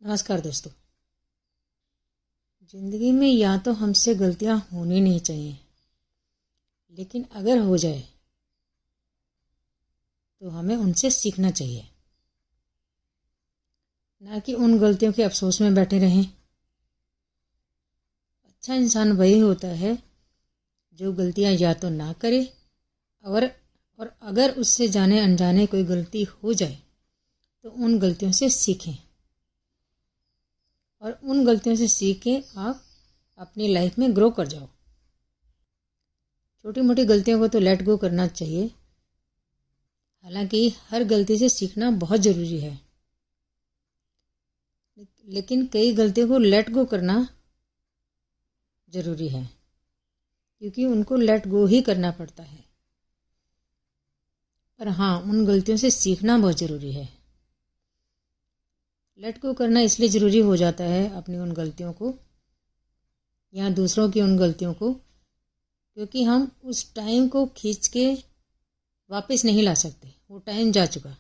नमस्कार दोस्तों। ज़िंदगी में या तो हमसे गलतियां होनी नहीं चाहिए, लेकिन अगर हो जाए तो हमें उनसे सीखना चाहिए, ना कि उन गलतियों के अफसोस में बैठे रहें। अच्छा इंसान वही होता है जो गलतियां या तो ना करे और अगर उससे जाने अनजाने कोई गलती हो जाए तो उन गलतियों से सीखें और उन गलतियों से सीख के आप अपनी लाइफ में ग्रो कर जाओ। छोटी मोटी गलतियों को तो लेट गो करना चाहिए, हालांकि हर गलती से सीखना बहुत ज़रूरी है, लेकिन कई गलतियों को लेट गो करना ज़रूरी है, क्योंकि उनको लेट गो ही करना पड़ता है। पर हाँ, उन गलतियों से सीखना बहुत ज़रूरी है। लेट गो करना इसलिए ज़रूरी हो जाता है अपनी उन गलतियों को या दूसरों की उन गलतियों को, क्योंकि हम उस टाइम को खींच के वापस नहीं ला सकते। वो टाइम जा चुका,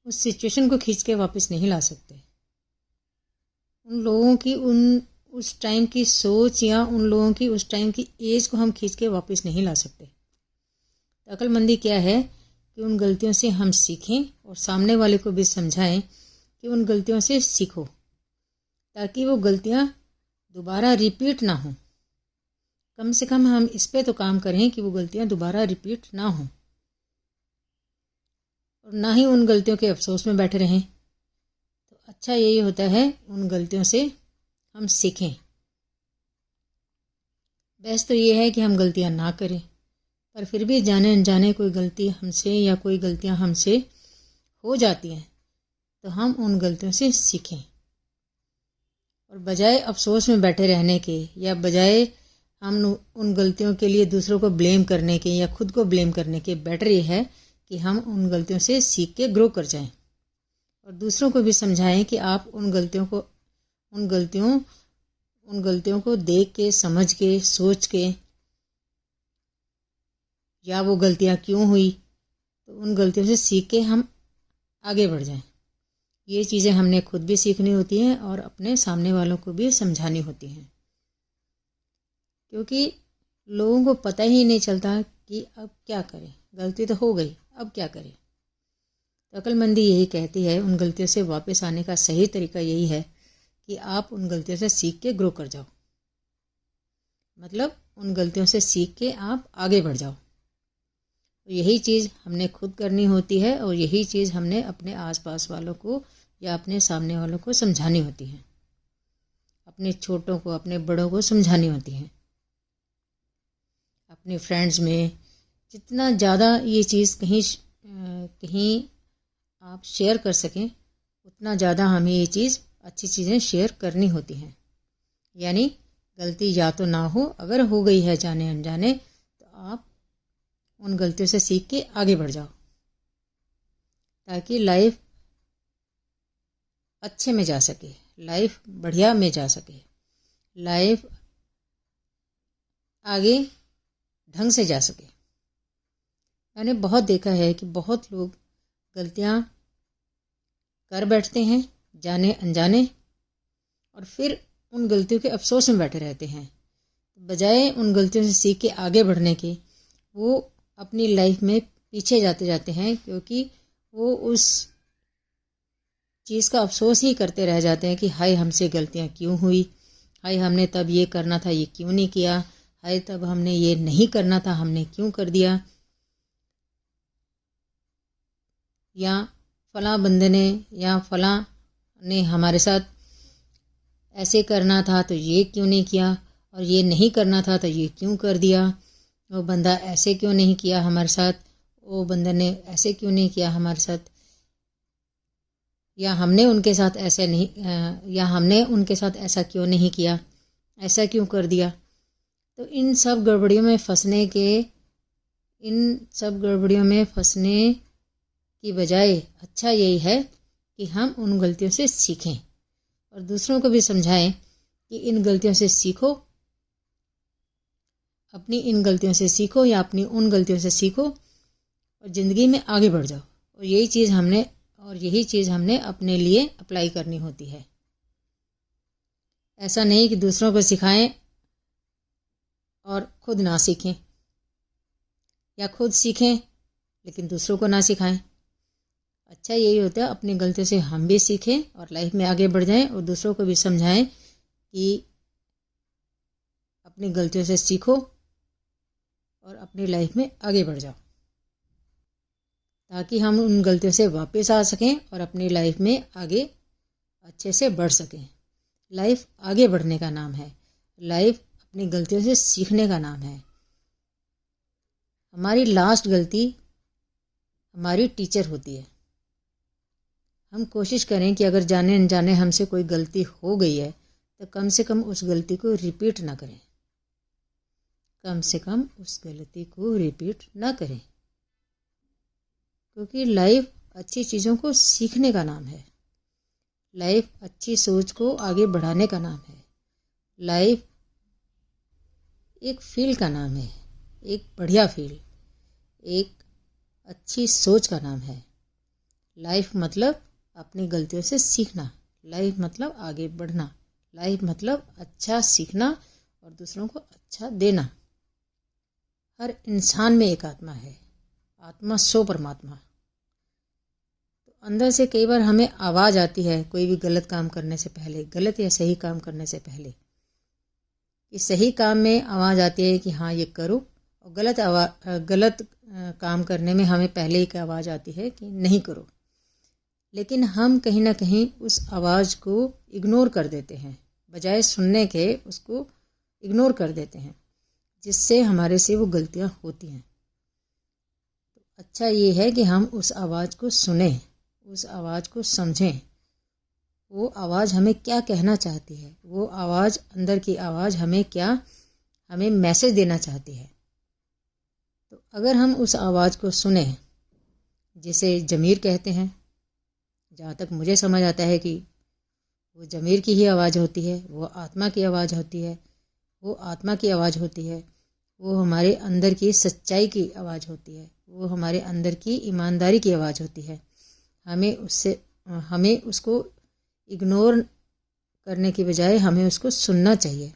उस सिचुएशन को खींच के वापस नहीं ला सकते। उन लोगों की उस टाइम की सोच या उन लोगों की उस टाइम की एज को हम खींच के वापस नहीं ला सकते। तो अक्लमंदी क्या है कि उन गलतियों से हम सीखें और सामने वाले को भी समझाएं कि उन गलतियों से सीखो, ताकि वो गलतियां दोबारा रिपीट ना हो। कम से कम हम इस पे तो काम करें कि वो गलतियां दोबारा रिपीट ना हो और ना ही उन गलतियों के अफसोस में बैठे रहें। तो अच्छा यही होता है उन गलतियों से हम सीखें। बेस्ट तो ये है कि हम गलतियां ना करें, पर फिर भी जाने अनजाने कोई गलती हमसे या कोई गलतियां हमसे हो जाती हैं तो हम उन गलतियों से सीखें और बजाय अफसोस में बैठे रहने के या बजाय हम उन गलतियों के लिए दूसरों को ब्लेम करने के या खुद को ब्लेम करने के, बेटर ये है कि हम उन गलतियों से सीख के ग्रो कर जाएं और दूसरों को भी समझाएं कि आप उन गलतियों को देख के, समझ के, सोच के, या वो गलतियां क्यों हुई, तो उन गलतियों से सीख के हम आगे बढ़ जाएं। ये चीज़ें हमने खुद भी सीखनी होती हैं और अपने सामने वालों को भी समझानी होती हैं, क्योंकि लोगों को पता ही नहीं चलता कि अब क्या करें। गलती तो हो गई, अब क्या करें। तो अक्लमंदी यही कहती है उन गलतियों से वापस आने का सही तरीका यही है कि आप उन गलतियों से सीख के ग्रो कर जाओ, मतलब उन गलतियों से सीख के आप आगे बढ़ जाओ। यही चीज़ हमने खुद करनी होती है और यही चीज़ हमने अपने आसपास वालों को या अपने सामने वालों को समझानी होती है, अपने छोटों को, अपने बड़ों को समझानी होती है। अपने फ्रेंड्स में जितना ज़्यादा ये चीज़ कहीं आप शेयर कर सकें, उतना ज़्यादा हमें ये चीज़, अच्छी चीज़ें शेयर करनी होती हैं। यानी गलती या तो ना हो, अगर हो गई है जाने अनजाने, तो आप उन गलतियों से सीख के आगे बढ़ जाओ, ताकि लाइफ अच्छे में जा सके, लाइफ बढ़िया में जा सके, लाइफ आगे ढंग से जा सके। मैंने बहुत देखा है कि बहुत लोग गलतियां कर बैठते हैं जाने अनजाने और फिर उन गलतियों के अफसोस में बैठे रहते हैं, बजाय उन गलतियों से सीख के आगे बढ़ने के। वो अपनी लाइफ में पीछे जाते जाते हैं, क्योंकि वो उस चीज़ का अफसोस ही करते रह जाते हैं कि हाय हमसे गलतियां क्यों हुई, हाय हमने तब ये करना था, ये क्यों नहीं किया, हाय तब हमने ये नहीं करना था, हमने क्यों कर दिया, या फलां बंदे ने या फलां ने हमारे साथ ऐसे करना था तो ये क्यों नहीं किया, और ये नहीं करना था तो ये क्यों कर दिया, वो बंदा ऐसे क्यों नहीं किया हमारे साथ, वो बंदे ने ऐसे क्यों नहीं किया हमारे साथ, या हमने उनके साथ ऐसे नहीं, या हमने उनके साथ ऐसा क्यों नहीं किया, ऐसा क्यों कर दिया। तो इन सब गड़बड़ियों में फंसने की बजाय अच्छा यही है कि हम उन गलतियों से सीखें और दूसरों को भी समझाएं कि इन गलतियों से सीखो, अपनी इन गलतियों से सीखो या अपनी उन गलतियों से सीखो और ज़िंदगी में आगे बढ़ जाओ। और यही चीज़ हमने अपने लिए अप्लाई करनी होती है। ऐसा नहीं कि दूसरों को सिखाएं और खुद ना सीखें, या खुद सीखें लेकिन दूसरों को ना सिखाएं। अच्छा यही होता है अपनी गलतियों से हम भी सीखें और लाइफ में आगे बढ़ जाएं और दूसरों को भी समझाएं कि अपनी गलतियों से सीखो और अपनी लाइफ में आगे बढ़ जाओ, ताकि हम उन गलतियों से वापस आ सकें और अपनी लाइफ में आगे अच्छे से बढ़ सकें। लाइफ आगे बढ़ने का नाम है, लाइफ अपनी गलतियों से सीखने का नाम है। हमारी लास्ट गलती हमारी टीचर होती है। हम कोशिश करें कि अगर जाने अनजाने हमसे कोई गलती हो गई है तो कम से कम उस गलती को रिपीट ना करें, कम से कम उस गलती को रिपीट ना करें, क्योंकि लाइफ अच्छी चीज़ों को सीखने का नाम है। लाइफ अच्छी सोच को आगे बढ़ाने का नाम है। लाइफ एक फील्ड का नाम है, एक बढ़िया फील्ड, एक अच्छी सोच का नाम है। लाइफ मतलब अपनी गलतियों से सीखना, लाइफ मतलब आगे बढ़ना, लाइफ मतलब अच्छा सीखना और दूसरों को अच्छा देना। हर इंसान में एक आत्मा है, आत्मा सो परमात्मा। तो अंदर से कई बार हमें आवाज़ आती है कोई भी गलत काम करने से पहले, गलत या सही काम करने से पहले। कि सही काम में आवाज़ आती है कि हाँ ये करो, और गलत काम करने में हमें पहले एक आवाज़ आती है कि नहीं करो। लेकिन हम कहीं ना कहीं उस आवाज़ को इग्नोर कर देते हैं, बजाय सुनने के उसको इग्नोर कर देते हैं, जिससे हमारे से वो गलतियाँ होती हैं। तो अच्छा ये है कि हम उस आवाज़ को सुनें, उस आवाज़ को समझें, वो आवाज़ हमें क्या कहना चाहती है, वो आवाज़, अंदर की आवाज़ हमें मैसेज देना चाहती है। तो अगर हम उस आवाज़ को सुने, जिसे ज़मीर कहते हैं, जहाँ तक मुझे समझ आता है कि वो ज़मीर की ही आवाज़ होती है, वो आत्मा की आवाज़ होती है, वो आत्मा की आवाज़ होती है, वो हमारे अंदर की सच्चाई की आवाज़ होती है, वो हमारे अंदर की ईमानदारी की आवाज़ होती है। हमें उसको इग्नोर करने की बजाय हमें उसको सुनना चाहिए।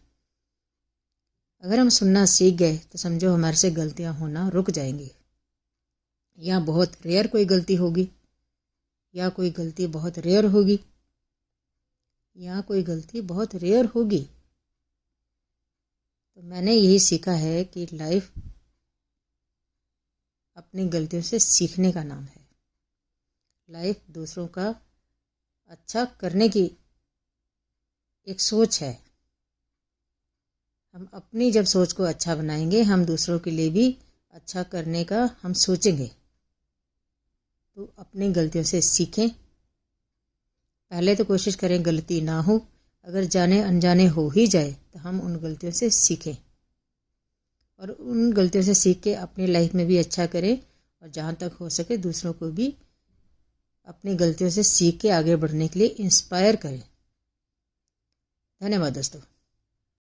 अगर हम सुनना सीख गए तो समझो हमारे से गलतियाँ होना रुक जाएंगी, या बहुत रेयर कोई गलती होगी, या कोई गलती बहुत रेयर होगी, या कोई गलती बहुत रेयर होगी। तो मैंने यही सीखा है कि लाइफ अपनी गलतियों से सीखने का नाम है। लाइफ दूसरों का अच्छा करने की एक सोच है। हम अपनी जब सोच को अच्छा बनाएंगे, हम दूसरों के लिए भी अच्छा करने का हम सोचेंगे। तो अपनी गलतियों से सीखें। पहले तो कोशिश करें गलती ना हो, अगर जाने अनजाने हो ही जाए तो हम उन गलतियों से सीखें, और उन गलतियों से सीख के अपनी लाइफ में भी अच्छा करें, और जहाँ तक हो सके दूसरों को भी अपनी गलतियों से सीख के आगे बढ़ने के लिए इंस्पायर करें। धन्यवाद दोस्तों।